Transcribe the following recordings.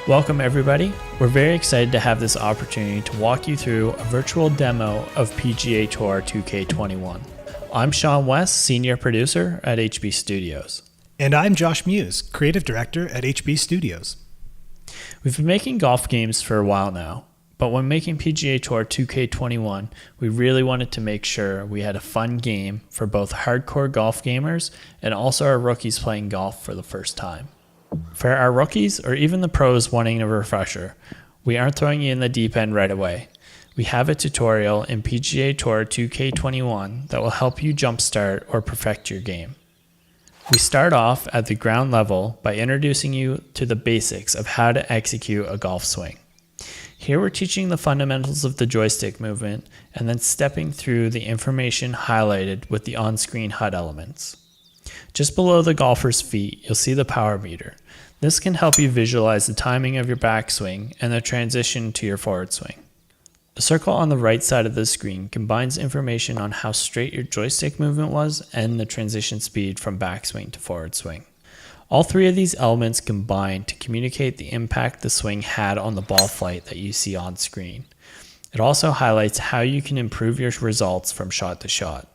Welcome everybody. We're very excited to have this opportunity to walk you through a virtual demo of PGA Tour 2K21. I'm Sean West, Senior Producer at HB Studios. And I'm Josh Muse, Creative Director at HB Studios. We've been making golf games for a while now, but when making PGA Tour 2K21, we really wanted to make sure we had a fun game for both hardcore golf gamers and also our rookies playing golf for the first time. For our rookies or even the pros wanting a refresher, we aren't throwing you in the deep end right away. We have a tutorial in PGA Tour 2K21 that will help you jumpstart or perfect your game. We start off at the ground level by introducing you to the basics of how to execute a golf swing. Here we're teaching the fundamentals of the joystick movement and then stepping through the information highlighted with the on-screen HUD elements. Just below the golfer's feet, you'll see the power meter. This can help you visualize the timing of your backswing and the transition to your forward swing. The circle on the right side of the screen combines information on how straight your joystick movement was and the transition speed from backswing to forward swing. All three of these elements combine to communicate the impact the swing had on the ball flight that you see on screen. It also highlights how you can improve your results from shot to shot.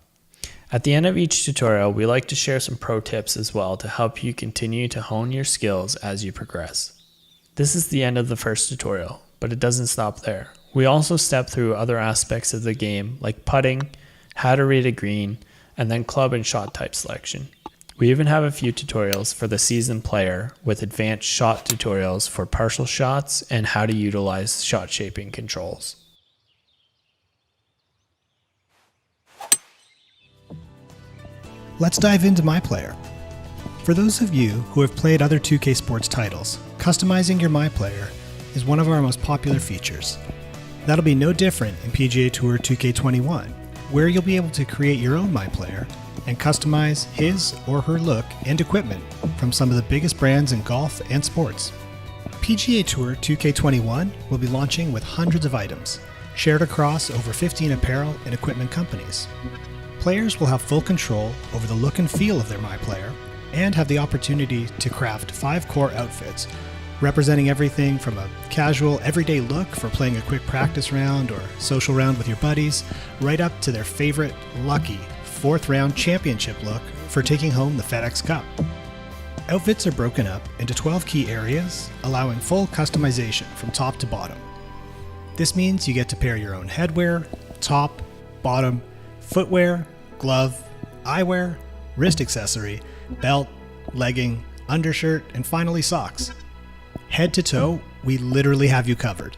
At the end of each tutorial, we like to share some pro tips as well to help you continue to hone your skills as you progress. This is the end of the first tutorial, but it doesn't stop there. We also step through other aspects of the game like putting, how to read a green, and then club and shot type selection. We even have a few tutorials for the seasoned player with advanced shot tutorials for partial shots and how to utilize shot shaping controls. Let's dive into My Player. For those of you who have played other 2K Sports titles, customizing your My Player is one of our most popular features. That'll be no different in PGA Tour 2K21, where you'll be able to create your own My Player and customize his or her look and equipment from some of the biggest brands in golf and sports. PGA Tour 2K21 will be launching with hundreds of items, shared across over 15 apparel and equipment companies. Players will have full control over the look and feel of their My Player and have the opportunity to craft 5 core outfits representing everything from a casual everyday look for playing a quick practice round or social round with your buddies, right up to their favorite lucky 4th round championship look for taking home the FedEx Cup. Outfits are broken up into 12 key areas, allowing full customization from top to bottom. This means you get to pair your own headwear, top, bottom, footwear, glove, eyewear, wrist accessory, belt, legging, undershirt, and finally socks. Head to toe, we literally have you covered.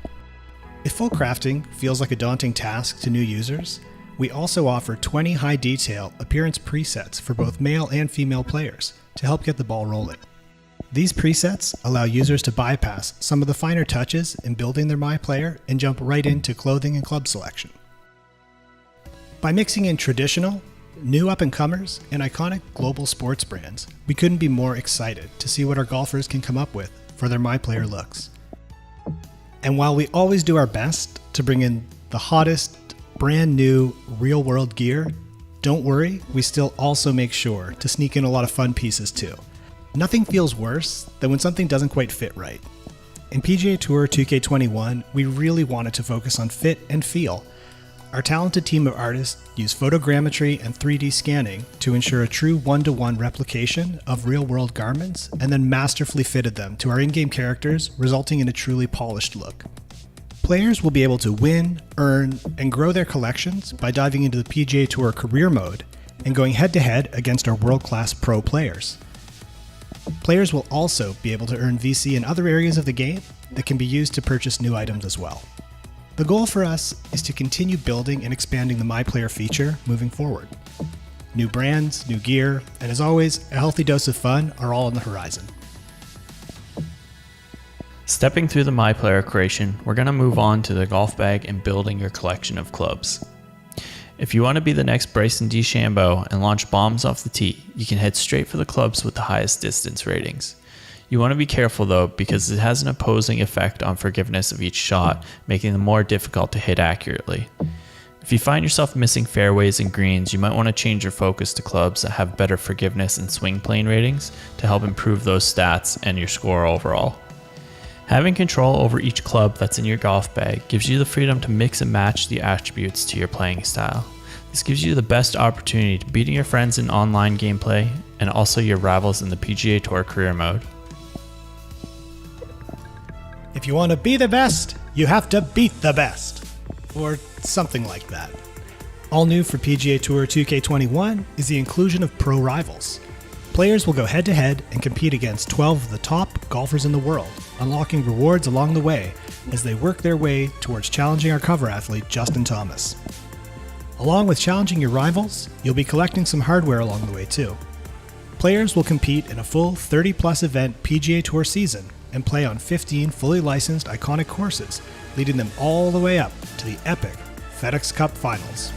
If full crafting feels like a daunting task to new users, we also offer 20 high detail appearance presets for both male and female players to help get the ball rolling. These presets allow users to bypass some of the finer touches in building their My Player and jump right into clothing and club selection. By mixing in traditional, new up-and-comers, and iconic global sports brands, we couldn't be more excited to see what our golfers can come up with for their My Player looks. And while we always do our best to bring in the hottest, brand new, real-world gear, don't worry, we still also make sure to sneak in a lot of fun pieces too. Nothing feels worse than when something doesn't quite fit right. In PGA Tour 2K21, we really wanted to focus on fit and feel. Our talented team of artists use photogrammetry and 3D scanning to ensure a true one-to-one replication of real-world garments and then masterfully fitted them to our in-game characters, resulting in a truly polished look. Players will be able to win, earn, and grow their collections by diving into the PGA Tour career mode and going head-to-head against our world-class pro players. Players will also be able to earn VC in other areas of the game that can be used to purchase new items as well. The goal for us is to continue building and expanding the My Player feature moving forward. New brands, new gear, and as always, a healthy dose of fun are all on the horizon. Stepping through the My Player creation, we're going to move on to the golf bag and building your collection of clubs. If you want to be the next Bryson DeChambeau and launch bombs off the tee, you can head straight for the clubs with the highest distance ratings. You want to be careful though, because it has an opposing effect on forgiveness of each shot, making them more difficult to hit accurately. If you find yourself missing fairways and greens, you might want to change your focus to clubs that have better forgiveness and swing plane ratings to help improve those stats and your score overall. Having control over each club that's in your golf bag gives you the freedom to mix and match the attributes to your playing style. This gives you the best opportunity to beating your friends in online gameplay and also your rivals in the PGA Tour career mode. If you want to be the best, you have to beat the best. Or something like that. All new for PGA Tour 2K21 is the inclusion of Pro Rivals. Players will go head-to-head and compete against 12 of the top golfers in the world, unlocking rewards along the way as they work their way towards challenging our cover athlete, Justin Thomas. Along with challenging your rivals, you'll be collecting some hardware along the way too. Players will compete in a full 30-plus event PGA Tour season and play on 15 fully licensed iconic courses, leading them all the way up to the epic FedEx Cup Finals.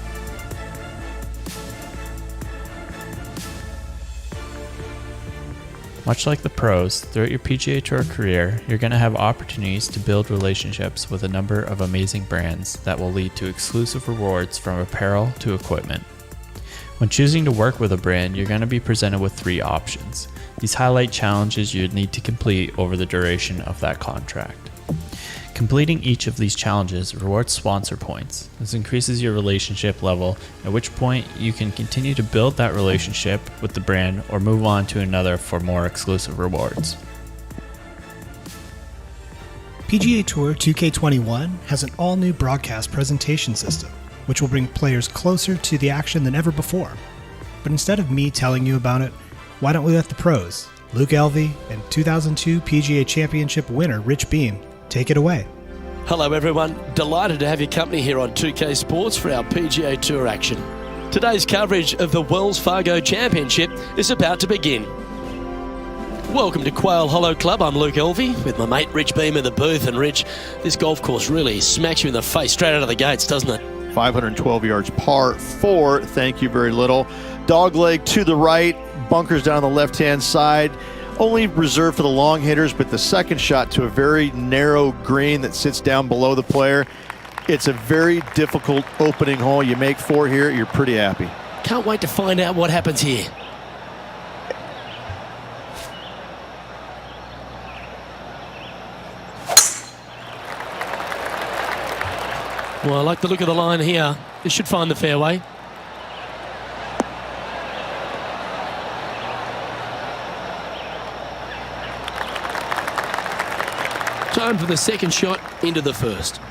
Much like the pros, throughout your PGA Tour career, you're going to have opportunities to build relationships with a number of amazing brands that will lead to exclusive rewards from apparel to equipment. When choosing to work with a brand, you're going to be presented with 3 options. These highlight challenges you'd need to complete over the duration of that contract. Completing each of these challenges rewards sponsor points. This increases your relationship level, at which point you can continue to build that relationship with the brand or move on to another for more exclusive rewards. PGA Tour 2K21 has an all-new broadcast presentation system, which will bring players closer to the action than ever before. But instead of me telling you about it, why don't we let the pros, Luke Elvey and 2002 PGA Championship winner Rich Beem, take it away. Hello everyone, delighted to have your company here on 2K Sports for our PGA Tour action. Today's coverage of the Wells Fargo Championship is about to begin. Welcome to Quail Hollow Club, I'm Luke Elvey with my mate Rich Beem in the booth. And Rich, this golf course really smacks you in the face straight out of the gates, doesn't it? 512 yards, par 4, thank you very little. Dogleg to the right, bunkers down the left-hand side. Only reserved for the long hitters, but the second shot to a very narrow green that sits down below the player. It's a very difficult opening hole. You make 4 here, you're pretty happy. Can't wait to find out what happens here. Well, I like the look of the line here. This should find the fairway. Time for the second shot into the first.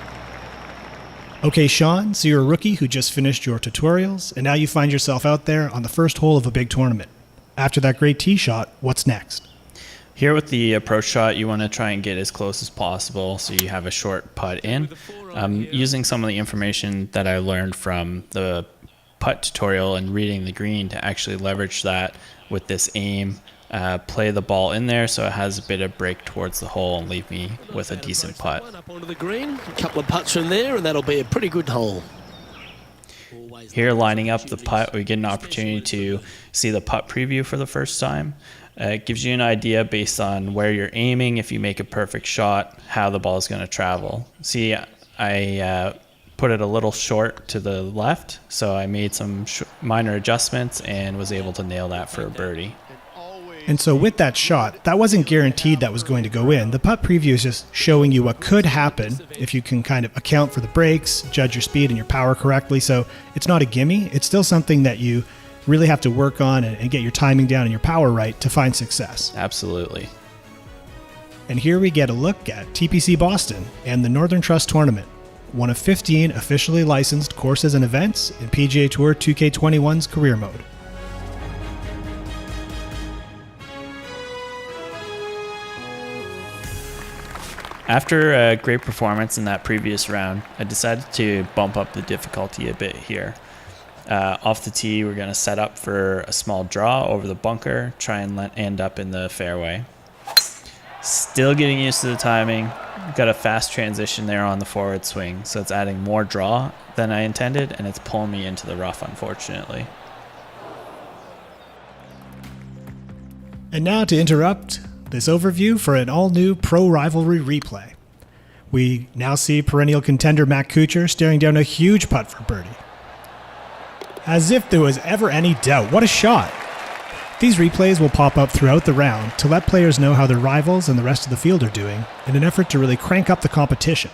Okay, Sean, so you're a rookie who just finished your tutorials, and now you find yourself out there on the first hole of a big tournament. After that great tee shot, what's next? Here with the approach shot, you want to try and get as close as possible so you have a short putt in. Using some of the information that I learned from the putt tutorial and reading the green to actually leverage that with this aim, play the ball in there so it has a bit of break towards the hole and leave me with a decent putt. Up onto the green, a couple of putts from there, and that'll be a pretty good hole. Here, lining up the putt, we get an opportunity to see the putt preview for the first time. It gives you an idea based on where you're aiming, if you make a perfect shot, how the ball is going to travel. See, I put it a little short to the left, so I made some minor adjustments and was able to nail that for a birdie. And so with that shot, that wasn't guaranteed that was going to go in. The putt preview is just showing you what could happen if you can kind of account for the breaks, judge your speed and your power correctly. So it's not a gimme. It's still something that you really have to work on and get your timing down and your power right to find success. Absolutely. And here we get a look at TPC Boston and the Northern Trust Tournament, one of 15 officially licensed courses and events in PGA Tour 2K21's career mode. After a great performance in that previous round, I decided to bump up the difficulty a bit here. Off the tee, we're going to set up for a small draw over the bunker, try and end up in the fairway. Still getting used to the timing. Got a fast transition there on the forward swing, so it's adding more draw than I intended, and it's pulling me into the rough, unfortunately. And now to interrupt this overview for an all-new Pro Rivalry replay. We now see perennial contender Matt Kuchar staring down a huge putt for birdie. As if there was ever any doubt. What a shot. These replays will pop up throughout the round to let players know how their rivals and the rest of the field are doing in an effort to really crank up the competition.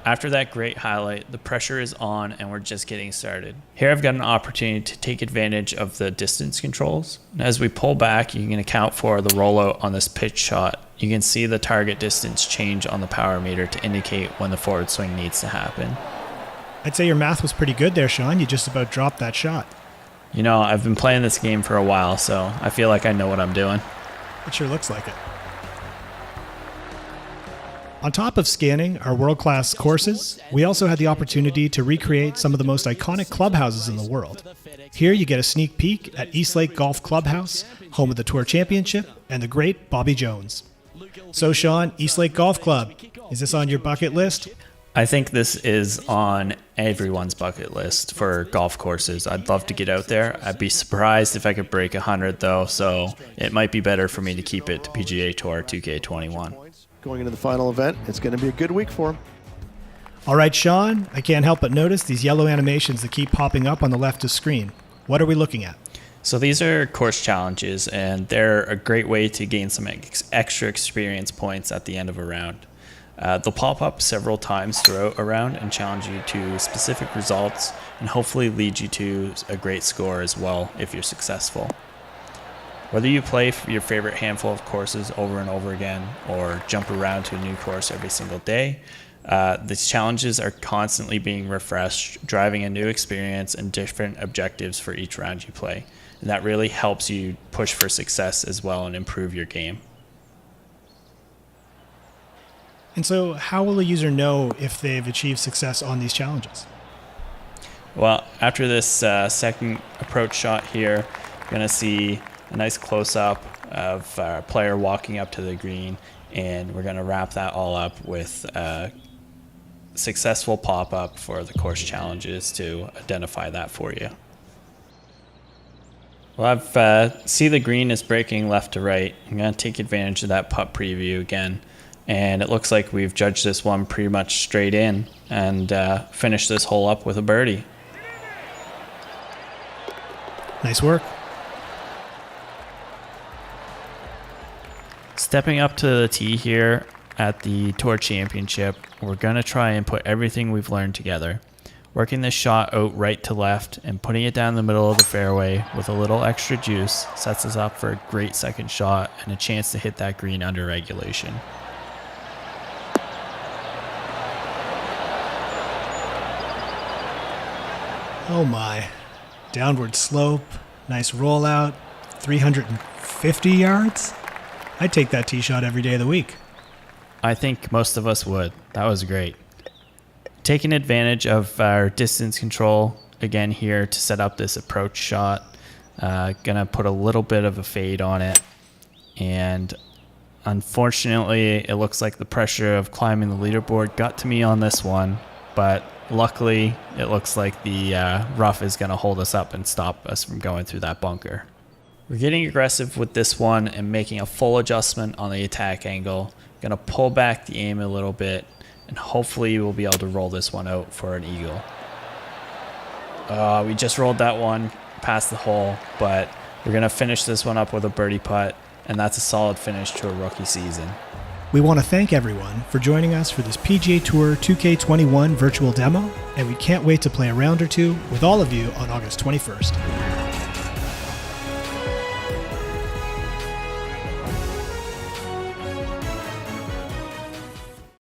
After that great highlight, the pressure is on and we're just getting started. Here I've got an opportunity to take advantage of the distance controls. As we pull back, you can account for the rollout on this pitch shot. You can see the target distance change on the power meter to indicate when the forward swing needs to happen. I'd say your math was pretty good there, Sean. You just about dropped that shot. You know, I've been playing this game for a while, so I feel like I know what I'm doing. It sure looks like it. On top of scanning our world-class courses, we also had the opportunity to recreate some of the most iconic clubhouses in the world. Here you get a sneak peek at Eastlake Golf Clubhouse, home of the Tour Championship, and the great Bobby Jones. So Sean, Eastlake Golf Club, is this on your bucket list? I think this is on everyone's bucket list for golf courses. I'd love to get out there. I'd be surprised if I could break 100 though, so it might be better for me to keep it to PGA Tour 2K21. Going into the final event, it's going to be a good week for him. All right, Sean, I can't help but notice these yellow animations that keep popping up on the left of screen. What are we looking at? So these are course challenges, and they're a great way to gain some extra experience points at the end of a round. They'll pop up several times throughout a round and challenge you to specific results and hopefully lead you to a great score as well if you're successful. Whether you play your favorite handful of courses over and over again or jump around to a new course every single day, these challenges are constantly being refreshed, driving a new experience and different objectives for each round you play. And that really helps you push for success as well and improve your game. And so how will a user know if they've achieved success on these challenges? Well, after this second approach shot here, you're going to see a nice close-up of our player walking up to the green, and we're going to wrap that all up with a successful pop-up for the course challenges to identify that for you. Well, I've see the green is breaking left to right. I'm going to take advantage of that putt preview again, and it looks like we've judged this one pretty much straight in and finished this hole up with a birdie. Nice work. Stepping up to the tee here at the Tour Championship, we're going to try and put everything we've learned together. Working this shot out right to left and putting it down the middle of the fairway with a little extra juice sets us up for a great second shot and a chance to hit that green under regulation. Oh my. Downward slope, nice rollout, 350 yards? I'd take that tee shot every day of the week. I think most of us would. That was great. Taking advantage of our distance control again here to set up this approach shot. Gonna put a little bit of a fade on it. And unfortunately, it looks like the pressure of climbing the leaderboard got to me on this one. But luckily, it looks like the rough is gonna hold us up and stop us from going through that bunker. We're getting aggressive with this one and making a full adjustment on the attack angle. Gonna pull back the aim a little bit and hopefully we'll be able to roll this one out for an eagle. We just rolled that one past the hole, but we're gonna finish this one up with a birdie putt, and that's a solid finish to a rookie season. We want to thank everyone for joining us for this PGA Tour 2K21 virtual demo, and we can't wait to play a round or two with all of you on August 21st.